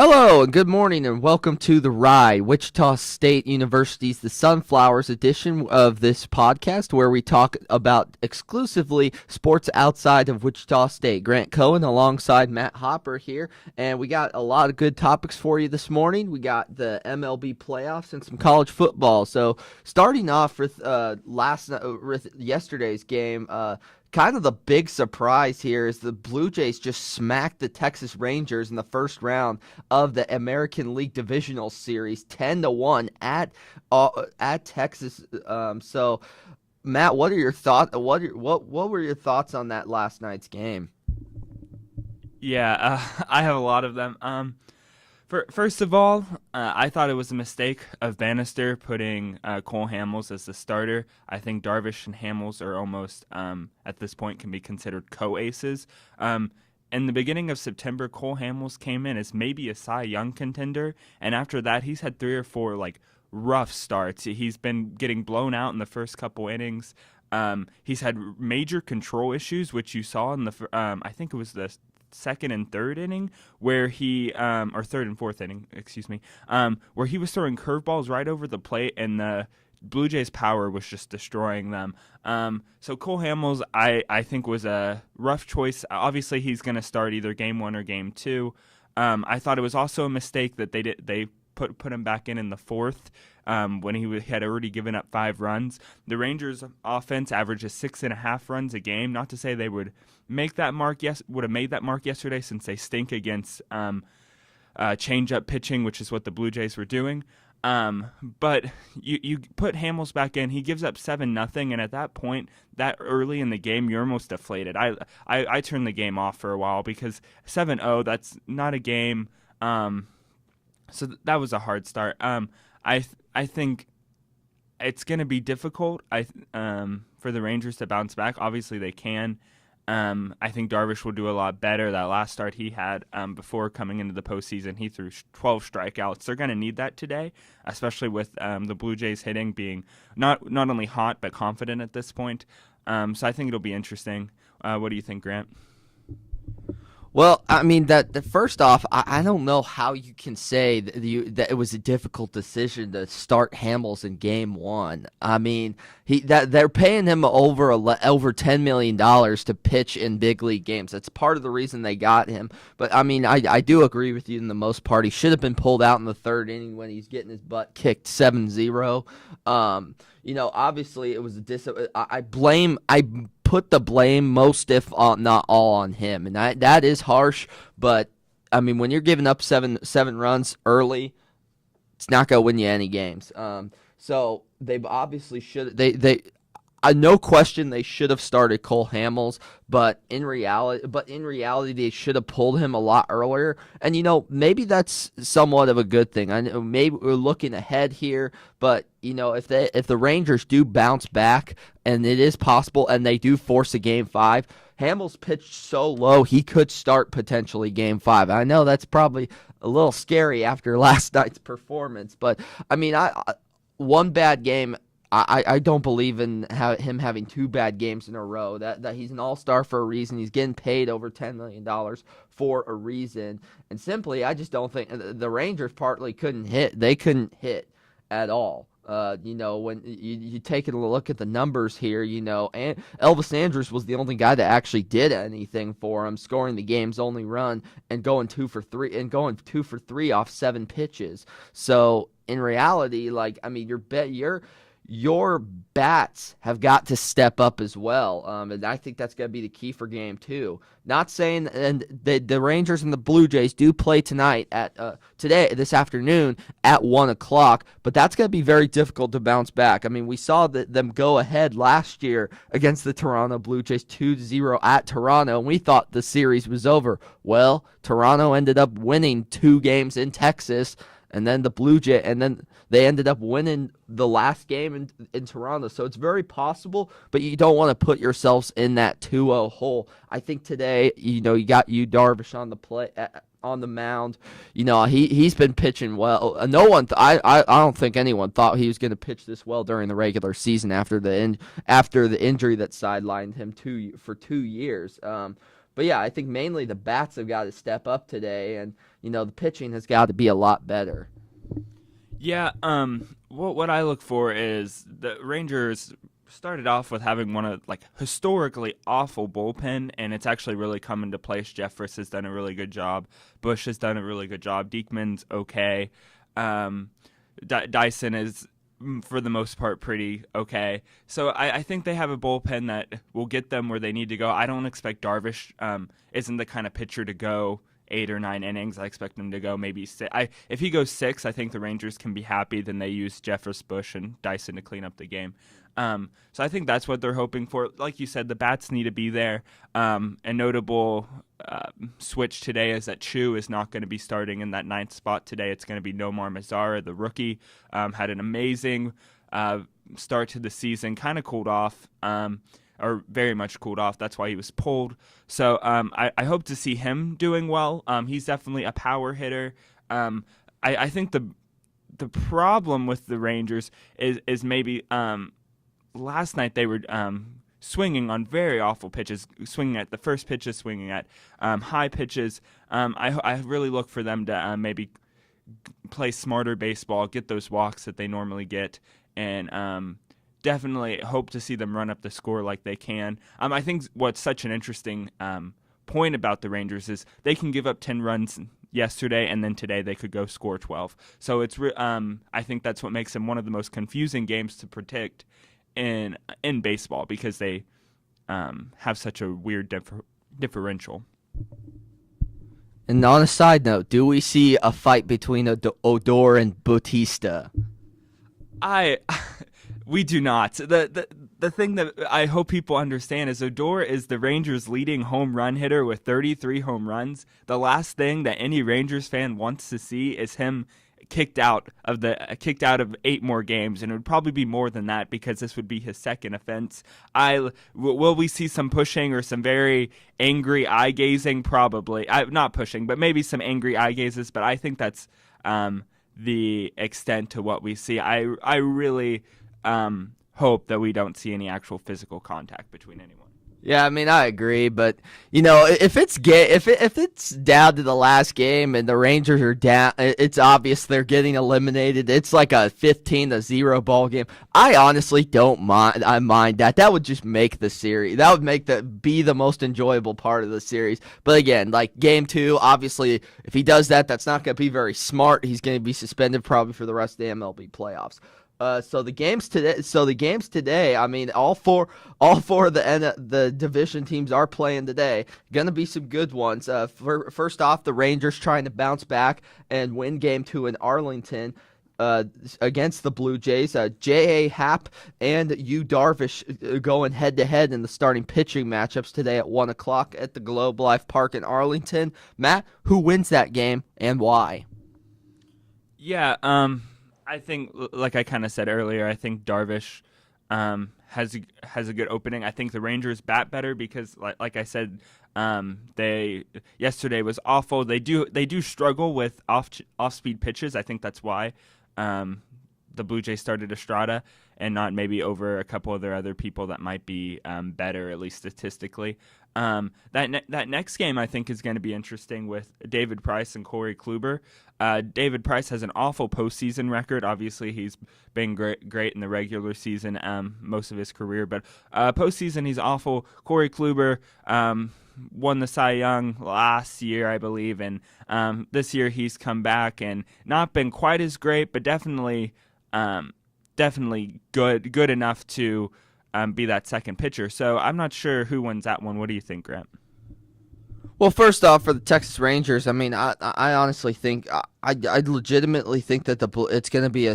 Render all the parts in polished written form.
Hello and good morning and welcome to The Ride, Wichita State University's The Sunflowers edition of this podcast where we talk about exclusively sports outside of Wichita State. Grant Cohen alongside Matt Hopper here, and we got a lot of good topics for you this morning. We got the MLB playoffs and some college football. So starting off with yesterday's game, kind of the big surprise here is the Blue Jays just smacked the Texas Rangers in the first round of the American League Divisional Series, 10-1 at Texas. So, Matt, what are your thoughts? What were your thoughts on that last night's game? Yeah, I have a lot of them. First of all, I thought it was a mistake of Bannister putting Cole Hamels as the starter. I think Darvish and Hamels are almost, at this point, can be considered co-aces. In the beginning of September, Cole Hamels came in as maybe a Cy Young contender, and after that, he's had 3 or 4 rough starts. He's been getting blown out in the first couple innings. He's had major control issues, which you saw in I think it was the second and third inning where he or third and fourth inning, excuse me, where he was throwing curveballs right over the plate and the Blue Jays power was just destroying them. So Cole Hamels I think was a rough choice. Obviously he's going to start either game 1 or game 2. I thought it was also a mistake that they put him back in the fourth when he had already given up 5 runs. The Rangers offense averages 6.5 runs a game. Not to say they would make that mark. Would have made that mark yesterday since they stink against change-up pitching, which is what the Blue Jays were doing. But you put Hamels back in, he gives up 7-0, and at that point, that early in the game, you're almost deflated. I turned the game off for a while because 7-0, that's not a game. So that was a hard start. I think it's going to be difficult for the Rangers to bounce back. Obviously, they can. I think Darvish will do a lot better. That last start he had before coming into the postseason, he threw 12 strikeouts. They're going to need that today, especially with the Blue Jays hitting being not only hot but confident at this point. So I think it'll be interesting. What do you think, Grant? Well, I mean that first off, I don't know how you can say that it was a difficult decision to start Hamels in game 1. I mean, they're paying him over $10 million to pitch in big league games. That's part of the reason they got him. But I mean, I do agree with you in the most part. He should have been pulled out in the third inning when he's getting his butt kicked 7-0. Obviously it was I put the blame most, if not all, on him, and that is harsh. But I mean, when you're giving up seven runs early, it's not gonna win you any games. So they obviously should. No question they should have started Cole Hamels, but in reality, they should have pulled him a lot earlier. And maybe that's somewhat of a good thing. I know maybe we're looking ahead here, but if the Rangers do bounce back, and it is possible, and they do force a game 5, Hamels pitched so low he could start potentially game 5. I know that's probably a little scary after last night's performance, but I mean, one bad game. I don't believe in him having 2 bad games in a row. That he's an all-star for a reason. He's getting paid over $10 million for a reason. And simply, I just don't think the Rangers partly couldn't hit. They couldn't hit at all. When you take a look at the numbers here, and Elvis Andrus was the only guy that actually did anything for him, scoring the game's only run and going 2 for 3 off 7 pitches. So in reality, your bats have got to step up as well, and I think that's going to be the key for game 2. Not saying, and the Rangers and the Blue Jays do play tonight this afternoon at 1:00, but that's going to be very difficult to bounce back. I mean, we saw them go ahead last year against the Toronto Blue Jays 2-0 at Toronto, and we thought the series was over. Well, Toronto ended up winning 2 games in Texas, and then they ended up winning the last game in Toronto. So it's very possible, but you don't want to put yourselves in that 2-0 hole. I think today, you got Darvish on the mound. He's been pitching well. I don't think anyone thought he was going to pitch this well during the regular season after the injury that sidelined him for 2 years. But yeah, I think mainly the bats have got to step up today, and the pitching has got to be a lot better. Yeah, what I look for is the Rangers started off with having one of like historically awful bullpen, and it's actually really come into place. Jeffress has done a really good job. Bush has done a really good job. Diekman's okay. Um, Dyson is for the most part pretty okay. So I think they have a bullpen that will get them where they need to go. I don't expect Darvish isn't the kind of pitcher to go 8 or 9 innings. I expect him to go maybe six. If he goes six, I think the Rangers can be happy. Then they use Jeffress, Bush, and Dyson to clean up the game. So I think that's what they're hoping for. Like you said, the bats need to be there. A notable switch today is that Chu is not going to be starting in that ninth spot today. It's going to be Nomar Mazara, the rookie. Had an amazing start to the season, kind of cooled off. Or very much cooled off. That's why he was pulled. So I hope to see him doing well. He's definitely a power hitter. I think the problem with the Rangers is maybe last night they were swinging on very awful pitches, swinging at the first pitches, swinging at high pitches. I really look for them to maybe play smarter baseball, get those walks that they normally get, and definitely hope to see them run up the score like they can. I think what's such an interesting point about the Rangers is they can give up 10 runs yesterday, and then today they could go score 12. So it's I think that's what makes them one of the most confusing games to predict in baseball, because they have such a weird differential. And on a side note, do we see a fight between Odor and Bautista? We do not. The thing that I hope people understand is Odor is the Rangers' leading home run hitter with 33 home runs. The last thing that any Rangers fan wants to see is him kicked out of 8 more games, and it would probably be more than that because this would be his second offense. Will we see some pushing or some very angry eye gazing? Probably. Not pushing, but maybe some angry eye gazes. But I think that's the extent to what we see. I really hope that we don't see any actual physical contact between anyone. Yeah, I mean, I agree, but if it's down to the last game and the Rangers are down, it's obvious they're getting eliminated. It's like a 15-0 ball game. I honestly don't mind. I mind that. That would just make the series. That would make be the most enjoyable part of the series. But again, like game 2, obviously, if he does that, that's not going to be very smart. He's going to be suspended probably for the rest of the MLB playoffs. So the games today. I mean, all four of the division teams are playing today. Gonna be some good ones. First off, the Rangers trying to bounce back and win Game 2 in Arlington against the Blue Jays. J.A. Happ and Yu Darvish going head to head in the starting pitching matchups today at 1:00 at the Globe Life Park in Arlington. Matt, who wins that game and why? Yeah. I think, like I kind of said earlier, I think Darvish has a good opening. I think the Rangers bat better because, like I said, yesterday was awful. They do struggle with off speed pitches. I think that's why the Blue Jays started Estrada and not maybe over a couple of their other people that might be better, at least statistically. That next game I think is going to be interesting with David Price and Corey Kluber. David Price has an awful postseason record. Obviously, he's been great in the regular season most of his career, but postseason he's awful. Corey Kluber won the Cy Young last year, I believe, and this year he's come back and not been quite as great, but definitely good enough to be that second pitcher. So I'm not sure who wins that one. What do you think, Grant? Well, first off, for the Texas Rangers, I mean, I honestly think, I legitimately think that it's going to be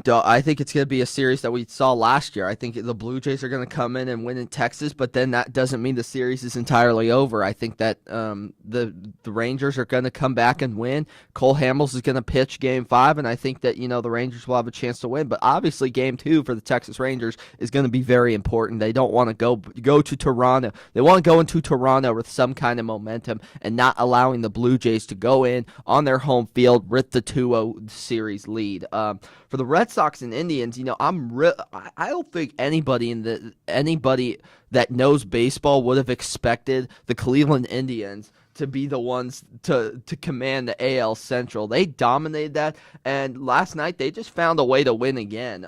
I think it's going to be a series that we saw last year. I think the Blue Jays are going to come in and win in Texas, but then that doesn't mean the series is entirely over. I think that the Rangers are going to come back and win. Cole Hamels is going to pitch Game 5, and I think that the Rangers will have a chance to win. But obviously, Game 2 for the Texas Rangers is going to be very important. They don't want to go to Toronto. They want to go into Toronto with some kind of momentum and not allowing the Blue Jays to go in on their home field with the 2-0 series lead. For the Red Red Sox and Indians, I don't think anybody that knows baseball would have expected the Cleveland Indians to be the ones to command the AL Central. They dominated that, and last night they just found a way to win again.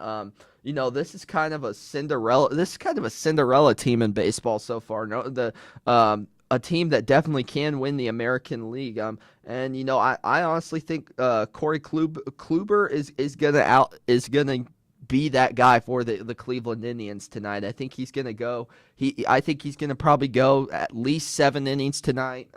This is kind of a Cinderella team in baseball so far. No, a team that definitely can win the American League. I honestly think Corey Kluber is gonna be that guy for the Cleveland Indians tonight. I think he's gonna go. I think he's gonna probably go at least 7 innings tonight.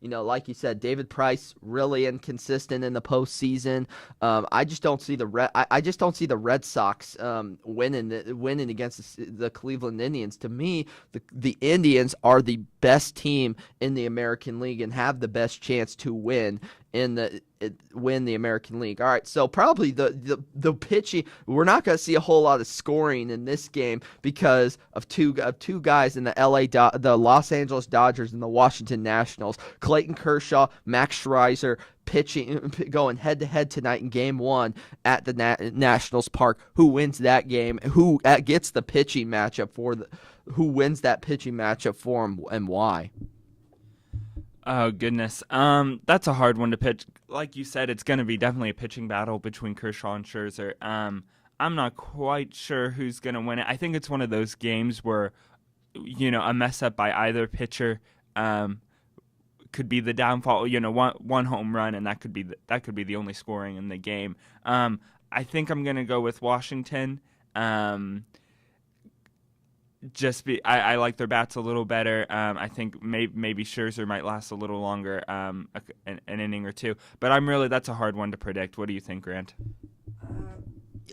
Like you said, David Price really inconsistent in the postseason. I just don't see the Red Sox winning against the Cleveland Indians. To me, the Indians are the best team in the American League and have the best chance to win the American League. All right, so probably the pitching, we're not going to see a whole lot of scoring in this game because of two guys in the Los Angeles Dodgers and the Washington Nationals. Clayton Kershaw, Max Scherzer going head to head tonight in Game 1 at the Nationals Park. Who wins that game? Who gets the pitching matchup who wins that pitching matchup for him and why? Oh, goodness. That's a hard one to pitch. Like you said, it's going to be definitely a pitching battle between Kershaw and Scherzer. I'm not quite sure who's going to win it. I think it's one of those games where, a mess up by either pitcher could be the downfall. One home run, and that could be the only scoring in the game. I think I'm going to go with Washington. I like their bats a little better. I think maybe Scherzer might last a little longer, an inning or two. But that's a hard one to predict. What do you think, Grant?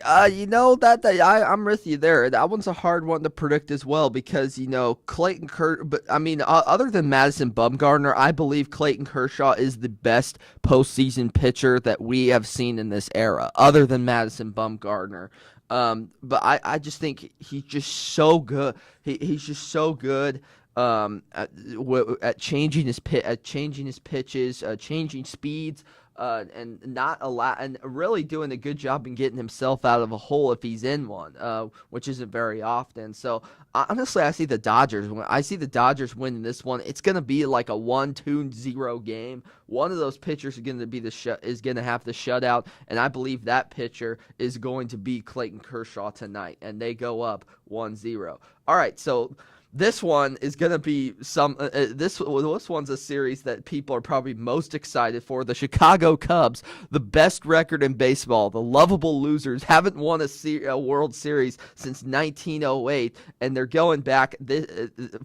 I'm with you there. That one's a hard one to predict as well because Clayton other than Madison Bumgarner, I believe Clayton Kershaw is the best postseason pitcher that we have seen in this era, other than Madison Bumgarner. But I just think he's just so good. He's just so good at changing his pitches, changing speeds, and really doing a good job in getting himself out of a hole if he's in one, which isn't very often. So honestly, I see the Dodgers winning this one. It's gonna be like a 1-2-0 game. One of those pitchers is gonna have the shutout, and I believe that pitcher is going to be Clayton Kershaw tonight, and they go up 1-0. All right, so. This one is going to be this one's a series that people are probably most excited for. The Chicago Cubs, the best record in baseball, the lovable losers, haven't won a World Series since 1908, and they're going back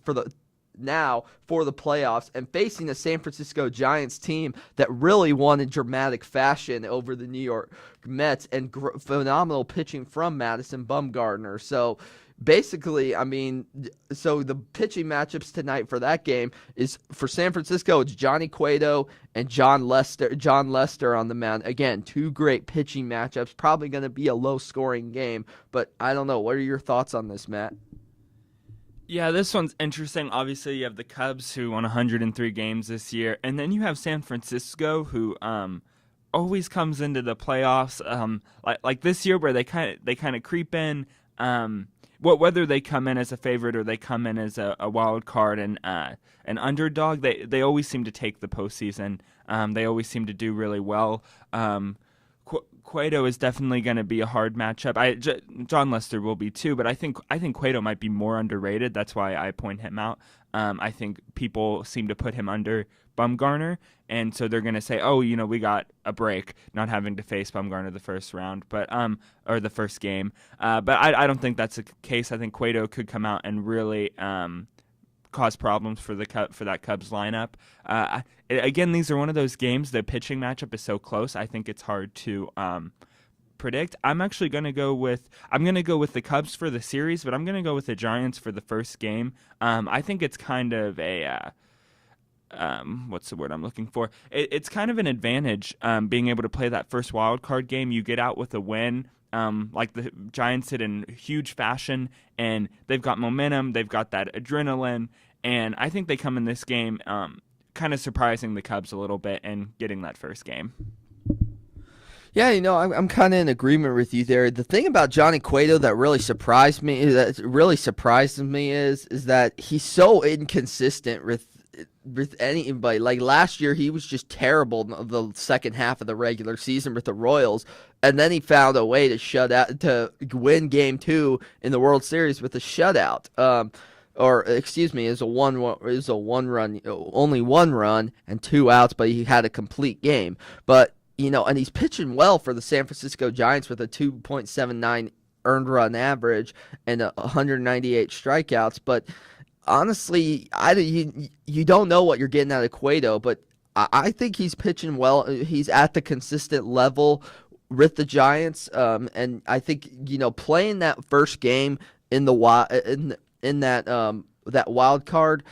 for the playoffs and facing a San Francisco Giants team that really won in dramatic fashion over the New York Mets and phenomenal pitching from Madison Bumgarner. So basically, the pitching matchups tonight for that game is for San Francisco, it's Johnny Cueto and John Lester on the mound. Again, two great pitching matchups. Probably going to be a low-scoring game, but I don't know. What are your thoughts on this, Matt? Yeah, this one's interesting. Obviously, you have the Cubs who won 103 games this year, and then you have San Francisco who always comes into the playoffs like this year where they kind of creep in. Whether they come in as a favorite or they come in as a wild card and an underdog, they always seem to take the postseason. They always seem to do really well. Cueto is definitely going to be a hard matchup. John Lester will be too, but I think Cueto might be more underrated. That's why I point him out. I think people seem to put him under Bumgarner, and so they're going to say, "Oh, we got a break, not having to face Bumgarner the first round, or the first game." But I don't think that's the case. I think Cueto could come out and really cause problems for that Cubs lineup. Again, these are one of those games. The pitching matchup is so close. I think it's hard to predict. I'm actually going to go with the Cubs for the series, but I'm going to go with the Giants for the first game. I think it's kind of a what's the word I'm looking for? It's kind of an advantage being able to play that first wild card game. You get out with a win. Like the Giants did in huge fashion, and they've got momentum, they've got that adrenaline, and I think they come in this game kind of surprising the Cubs a little bit and getting that first game. Yeah, I'm kind of in agreement with you there. The thing about Johnny Cueto that really surprises me is that he's so inconsistent with anybody. Like last year, he was just terrible in the second half of the regular season with the Royals, and then he found a way to win Game 2 in the World Series with a shutout. Or excuse me, is a one run, only one run and two outs, but he had a complete game. But and he's pitching well for the San Francisco Giants with a 2.79 earned run average and 198 strikeouts. But honestly, you don't know what you're getting out of Cueto, but I think he's pitching well. He's at the consistent level with the Giants, and I think playing that first game in the in that wild card,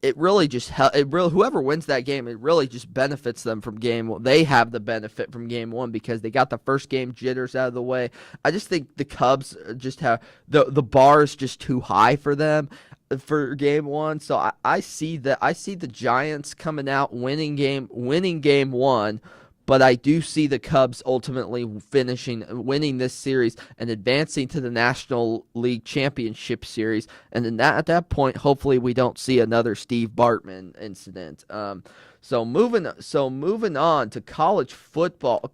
it really whoever wins that game, it really just benefits them from game one. They have the benefit from game one because they got the first game jitters out of the way. I just think the Cubs just have the bar is just too high for them for game one. So I see the Giants coming out winning game one. But I do see the Cubs ultimately winning this series and advancing to the National League Championship Series. And then at that point, hopefully we don't see another Steve Bartman incident. So moving on to college football,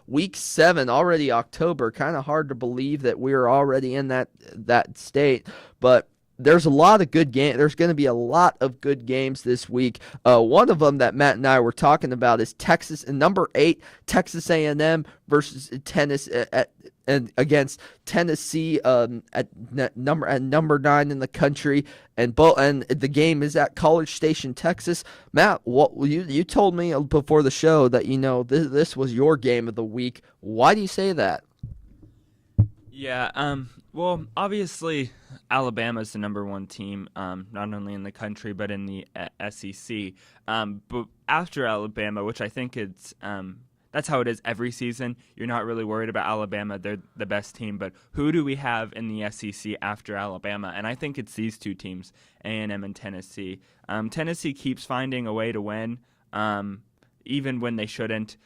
week 7, already October. Kind of hard to believe that we're already in that state, but there's a lot of good games. There's going to be a lot of good games this week. One of them that Matt and I were talking about is Texas and number 8 Texas A&M versus and against Tennessee at number 9 in the country, and the game is at College Station, Texas. Matt, what you told me before the show that this was your game of the week. Why do you say that? Yeah, well, obviously, Alabama's the number 1 team, not only in the country, but in the SEC. But after Alabama, which I think that's how it is every season, you're not really worried about Alabama. They're the best team. But who do we have in the SEC after Alabama? And I think it's these two teams, A&M and Tennessee. Tennessee keeps finding a way to win, even when they shouldn't.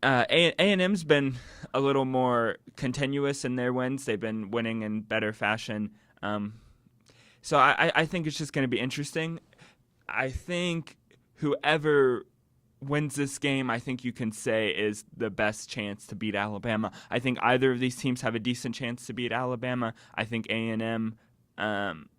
A&M's been a little more continuous in their wins. They've been winning in better fashion. So I think it's just going to be interesting. I think whoever wins this game, I think you can say is the best chance to beat Alabama. I think either of these teams have a decent chance to beat Alabama. I think A&M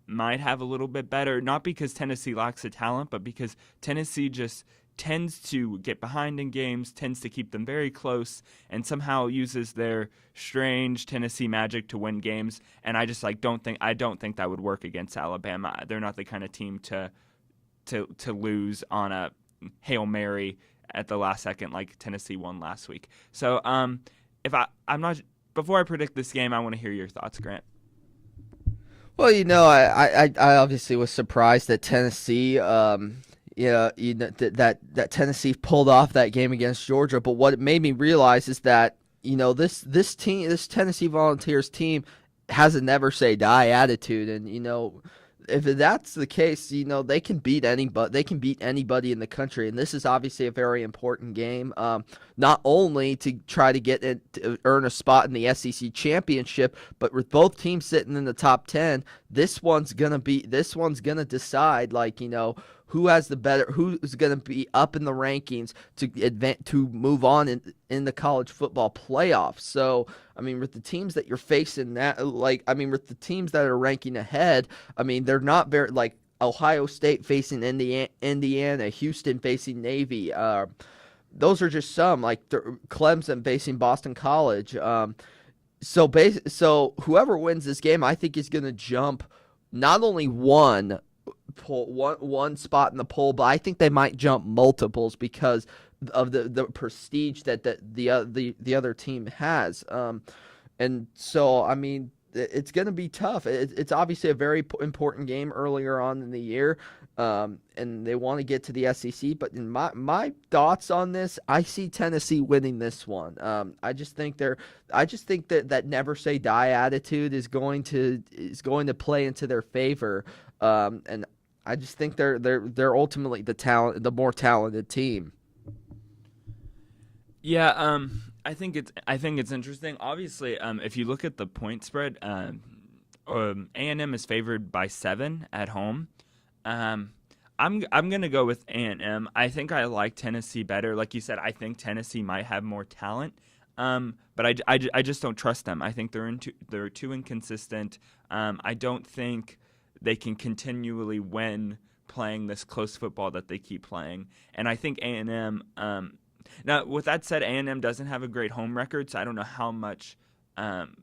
might have a little bit better, not because Tennessee lacks the talent, but because Tennessee just tends to get behind in games, tends to keep them very close, and somehow uses their strange Tennessee magic to win games. And I just don't think that would work against Alabama. They're not the kind of team to lose on a Hail Mary at the last second like Tennessee won last week. So before I predict this game, I want to hear your thoughts, Grant. Well, I obviously was surprised that Tennessee that Tennessee pulled off that game against Georgia. But what it made me realize is that this Tennessee Volunteers team has a never say die attitude, and if that's the case, they can beat anybody. They can beat anybody in the country, and this is obviously a very important game. Not only to try to earn a spot in the SEC championship, but with both teams sitting in the top 10, this one's gonna decide, who's going to be up in the rankings to move on in the college football playoffs. So, with the teams that you're facing with the teams that are ranking ahead, they're not very, Ohio State facing Indiana, Houston facing Navy. Those are just some, Clemson facing Boston College. So whoever wins this game, I think is going to jump not only one spot in the poll, but I think they might jump multiples because of the prestige that the other team has. And so it's going to be tough. It's obviously a very important game earlier on in the year, and they want to get to the SEC. But in my thoughts on this, I see Tennessee winning this one. I just think that never say die attitude is going to play into their favor, and I just think they're ultimately the more talented team. Yeah, I think it's interesting. Obviously, if you look at the point spread, A&M is favored by 7 at home. Um, I'm gonna go with A&M. I think I like Tennessee better. Like you said, I think Tennessee might have more talent. But I just don't trust them. I think they're too inconsistent. I don't think they can continually win playing this close football that they keep playing. And I think A&M. Now, with that said, A&M doesn't have a great home record, so I don't know how much um,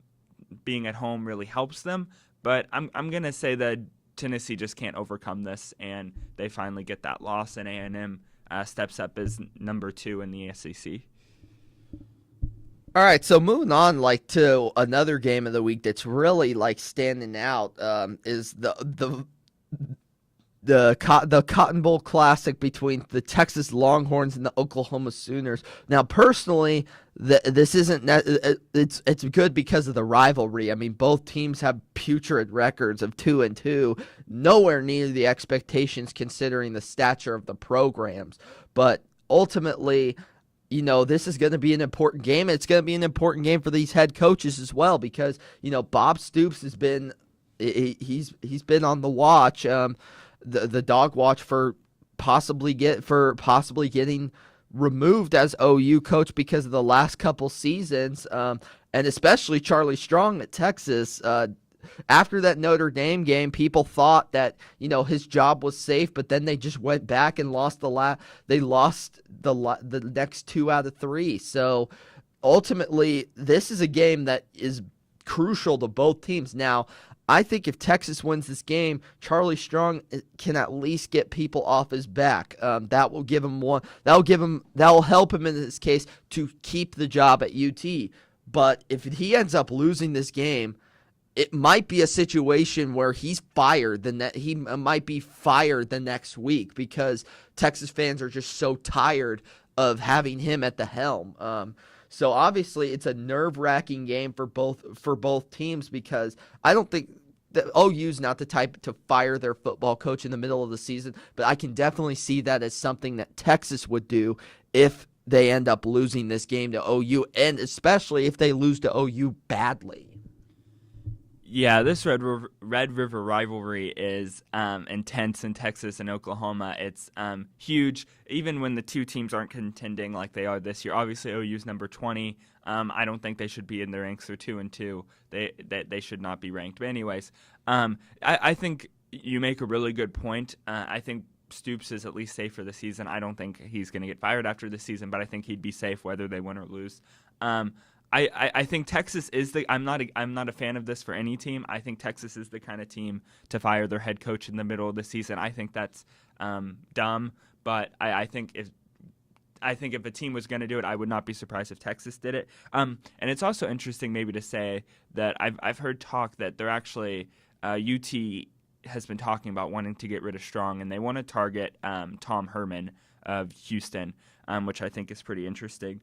being at home really helps them. But I'm gonna say that Tennessee just can't overcome this, and they finally get that loss, and A&M steps up as number 2 in the SEC. All right, so moving on, like to another game of the week that's really like standing out, is the Cotton Bowl Classic between the Texas Longhorns and the Oklahoma Sooners. Now, personally, this isn't it's good because of the rivalry. I mean, both teams have putrid records of 2-2, nowhere near the expectations considering the stature of the programs. But ultimately, this is going to be an important game. It's going to be an important game for these head coaches as well because Bob Stoops has been he's been on the watch. The dog watch for possibly getting removed as OU coach because of the last couple seasons, and especially Charlie Strong at Texas. After that Notre Dame game, people thought that his job was safe, but then they just went back and lost the next 2 out of 3. So ultimately, this is a game that is crucial to both teams. Now, I think if Texas wins this game, Charlie Strong can at least get people off his back. That will give him one. That will help him in this case to keep the job at UT. But if he ends up losing this game, it might be a situation where he's fired. He might be fired the next week because Texas fans are just so tired of having him at the helm. So obviously, it's a nerve-wracking game for both teams because I don't think that OU's not the type to fire their football coach in the middle of the season, but I can definitely see that as something that Texas would do if they end up losing this game to OU, and especially if they lose to OU badly. Yeah, this Red River rivalry is intense in Texas and Oklahoma. It's huge, even when the two teams aren't contending like they are this year. Obviously, OU's number 20. I don't think they should be in the ranks. They're 2-2. They should not be ranked. But anyways, I think you make a really good point. I think Stoops is at least safe for the season. I don't think he's going to get fired after the season, but I think he'd be safe whether they win or lose. I think Texas is I'm not a fan of this for any team. I think Texas is the kind of team to fire their head coach in the middle of the season. I think that's dumb, but I think if a team was going to do it, I would not be surprised if Texas did it. And it's also interesting maybe to say that I've heard talk that they're actually UT has been talking about wanting to get rid of Strong, and they want to target Tom Herman of Houston, which I think is pretty interesting.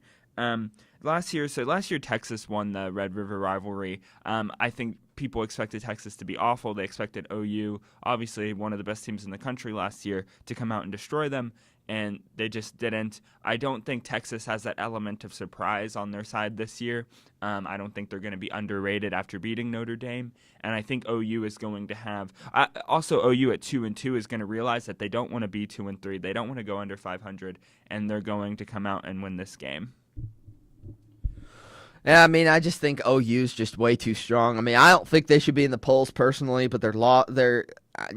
Last year Texas won the Red River rivalry. I think people expected Texas to be awful. They expected OU, obviously one of the best teams in the country last year, to come out and destroy them, and they just didn't. I don't think Texas has that element of surprise on their side this year. I don't think they're going to be underrated after beating Notre Dame, and I think OU is going to have also OU at 2-2 is going to realize that they don't want to be 2-3. They don't want to go under 500, and they're going to come out and win this game. Yeah, I mean, I just think OU's just way too strong. I mean, I don't think they should be in the polls personally, but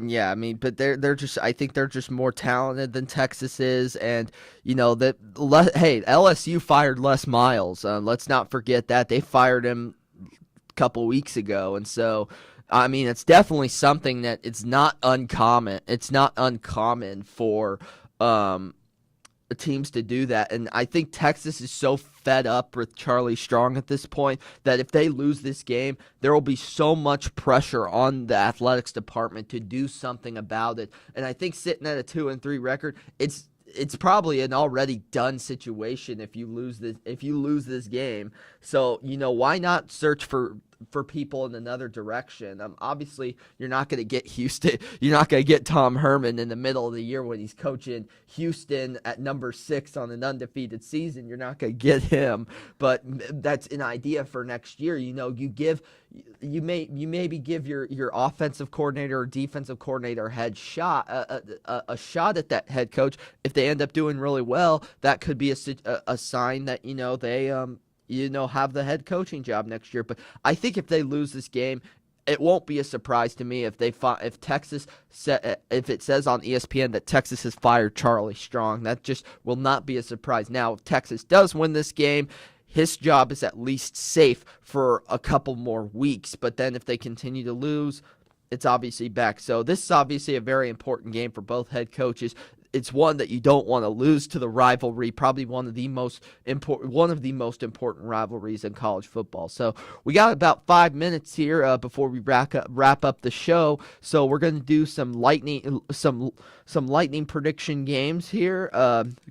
yeah, I mean, but they're just, I think they're just more talented than Texas is, and hey, LSU fired Les Miles. Let's not forget that they fired him a couple weeks ago, and so I mean, it's definitely something that it's not uncommon. It's not uncommon for teams to do that, and I think Texas is so fed up with Charlie Strong at this point that if they lose this game, there will be so much pressure on the athletics department to do something about it. And I think sitting at a 2-3 record, it's probably an already done situation if you lose this game. So why not search for for people in another direction. Obviously, you're not going to get Houston. You're not going to get Tom Herman in the middle of the year when he's coaching Houston at number 6 on an undefeated season. You're not going to get him, but that's an idea for next year. You maybe give your offensive coordinator or defensive coordinator a shot at that head coach. If they end up doing really well, that could be a sign that they have the head coaching job next year. But I think if they lose this game, it won't be a surprise to me if if it says on ESPN that Texas has fired Charlie Strong. That just will not be a surprise. Now, if Texas does win this game, his job is at least safe for a couple more weeks. But then if they continue to lose, it's obviously back. So this is obviously a very important game for both head coaches. It's one that you don't want to lose to the rivalry, probably one of the most important rivalries in college football. So we got about 5 minutes here before we wrap up the show. So we're going to do some lightning prediction games here,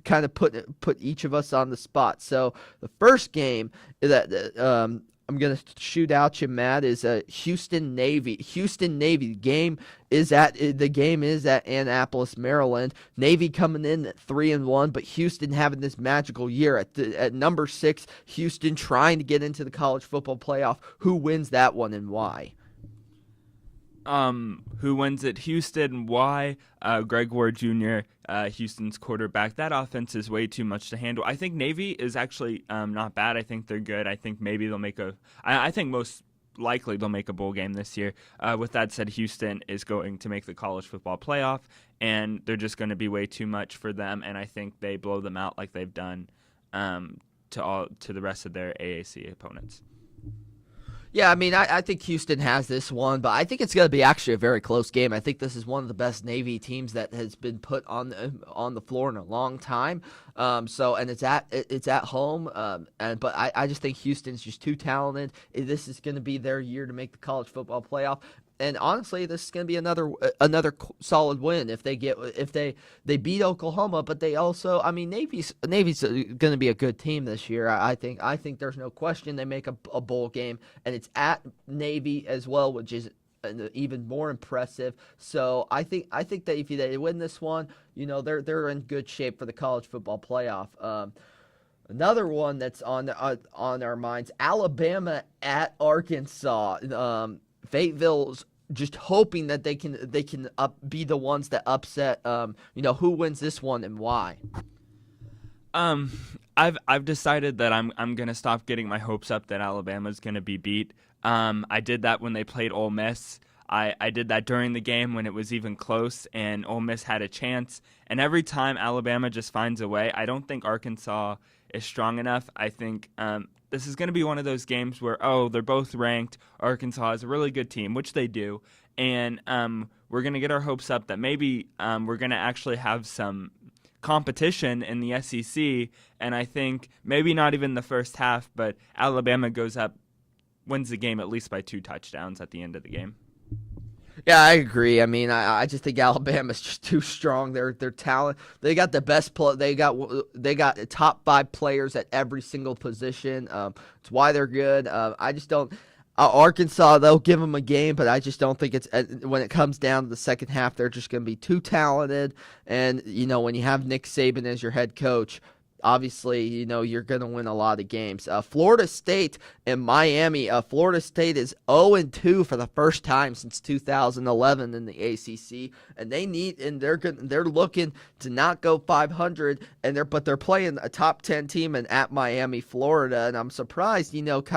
kind of put each of us on the spot. So the first game that I'm going to shoot out you, Matt, is Houston Navy. Houston Navy. The game is at Annapolis, Maryland. Navy coming in at 3-1, but Houston having this magical year at number 6. Houston trying to get into the college football playoff. Who wins that one and why? Who wins it? Houston. Why? Greg Ward Jr., Houston's quarterback. That offense is way too much to handle. I think Navy is actually not bad. I think they're good. I think maybe they'll make I think most likely they'll make a bowl game this year. With that said, Houston is going to make the college football playoff, and they're just going to be way too much for them, and I think they blow them out like they've done to the rest of their AAC opponents. Yeah, I mean, I think Houston has this one, but I think it's going to be actually a very close game. I think this is one of the best Navy teams that has been put on the floor in a long time. And it's at home. But I just think Houston's just too talented. This is going to be their year to make the college football playoff. And honestly, this is going to be another solid win if they beat Oklahoma. But they also, I mean, Navy's going to be a good team this year. I think there's no question they make a bowl game, and it's at Navy as well, which is even more impressive. So I think that if they win this one, they're in good shape for the college football playoff. Another one that's on our minds: Alabama at Arkansas. Fayetteville's just hoping that they can be the ones that upset. Who wins this one and why? I've decided that I'm gonna stop getting my hopes up that Alabama's gonna be beat. I did that when they played Ole Miss. I did that during the game when it was even close and Ole Miss had a chance. And every time Alabama just finds a way. I don't think Arkansas is strong enough. I think this is going to be one of those games where, they're both ranked. Arkansas is a really good team, which they do. And we're going to get our hopes up that maybe we're going to actually have some competition in the SEC. And I think maybe not even the first half, but Alabama goes up, wins the game at least by 2 touchdowns at the end of the game. Yeah, I agree. I mean, I just think Alabama's just too strong. Their talent. They got the best. They got top 5 players at every single position. It's why they're good. I just don't. Arkansas, they'll give them a game, but I just don't think it's when it comes down to the second half, they're just going to be too talented. And when you have Nick Saban as your head coach, obviously, you're going to win a lot of games. Florida State and Miami. Florida State is 0-2 for the first time since 2011 in the ACC, and they're looking to not go 500, but they're playing a top 10 team at Miami, Florida, and I'm surprised, with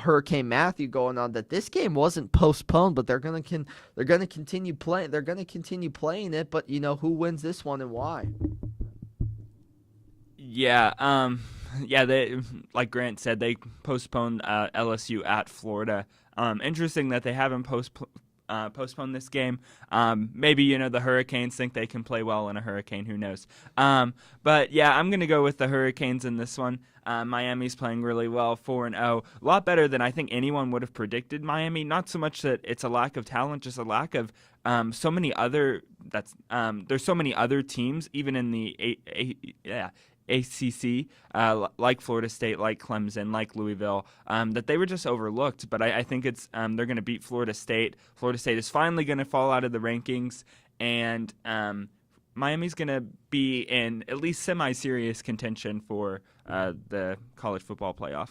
Hurricane Matthew going on, that this game wasn't postponed, but they're gonna continue playing. They're gonna continue playing it, but who wins this one and why? Yeah, they, like Grant said, they postponed LSU at Florida. Interesting that they haven't postponed this game. Maybe the Hurricanes think they can play well in a hurricane. Who knows? But yeah, I'm gonna go with the Hurricanes in this one. Miami's playing really well, 4-0, a lot better than I think anyone would have predicted. Miami, not so much that it's a lack of talent, just a lack of so many other. There's so many other teams, even in the ACC, like Florida State, like Clemson, like Louisville, that they were just overlooked. But I think it's they're going to beat Florida State. Florida State is finally going to fall out of the rankings, and Miami's going to be in at least semi-serious contention for the college football playoff.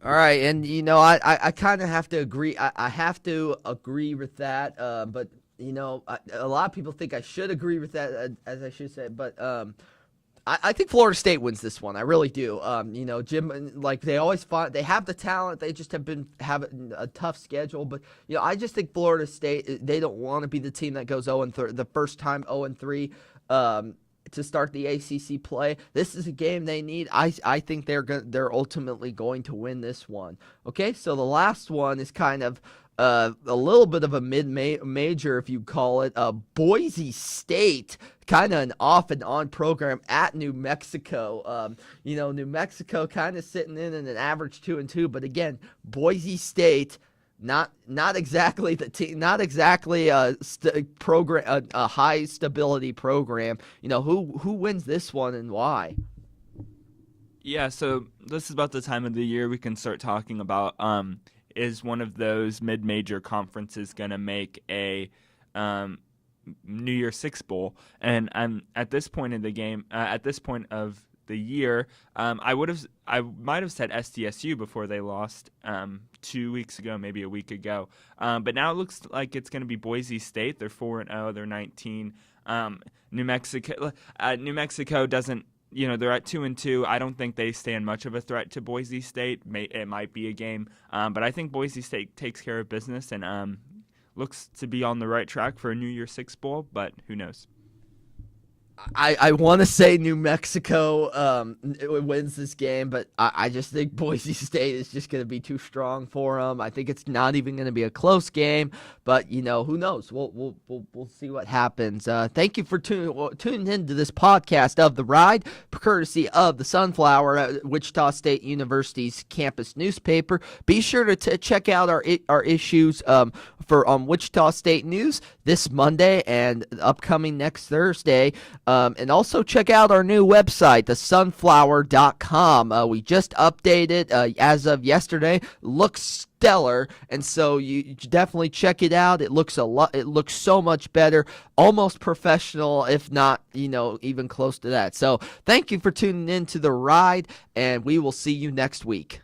All right, and I kind of have to agree. I have to agree with that. But a lot of people think I should agree with that, as I should say. But I think Florida State wins this one. I really do. Jim, like they always find, they have the talent. They just have been having a tough schedule. But I just think Florida State, they don't want to be the team that goes 0-3 the first time 0-3. To start the ACC play. This is a game they need. I think they're ultimately going to win this one. Okay, so the last one is kind of a little bit of a mid-major, if you call it. Boise State, kind of an off and on program at New Mexico. New Mexico kind of sitting in an average 2-2, but again, Boise State. Not exactly the team, not exactly a high stability program. Who wins this one and why? Yeah, so this is about the time of the year we can start talking about is one of those mid-major conferences going to make a New Year's Six Bowl? And at this point in the game, at this point of the year, I might have said SDSU before they lost 2 weeks ago, maybe a week ago. But now it looks like it's going to be Boise State. They're 4-0. They're 19. New Mexico doesn't. They're at 2-2. I don't think they stand much of a threat to Boise State. It might be a game, but I think Boise State takes care of business and looks to be on the right track for a New Year's Six Bowl. But who knows? I want to say New Mexico wins this game, but I just think Boise State is just going to be too strong for them. I think it's not even going to be a close game, but who knows? We'll see what happens. Thank you for tuning into this podcast of The Ride, courtesy of the Sunflower at Wichita State University's campus newspaper. Be sure to check out our issues for Wichita State News this Monday and upcoming next Thursday. And also check out our new website, thesunflower.com. We just updated as of yesterday. Looks stellar, and so you definitely check it out. It looks so much better, almost professional, if not even close to that. So thank you for tuning in to The Ride, and we will see you next week.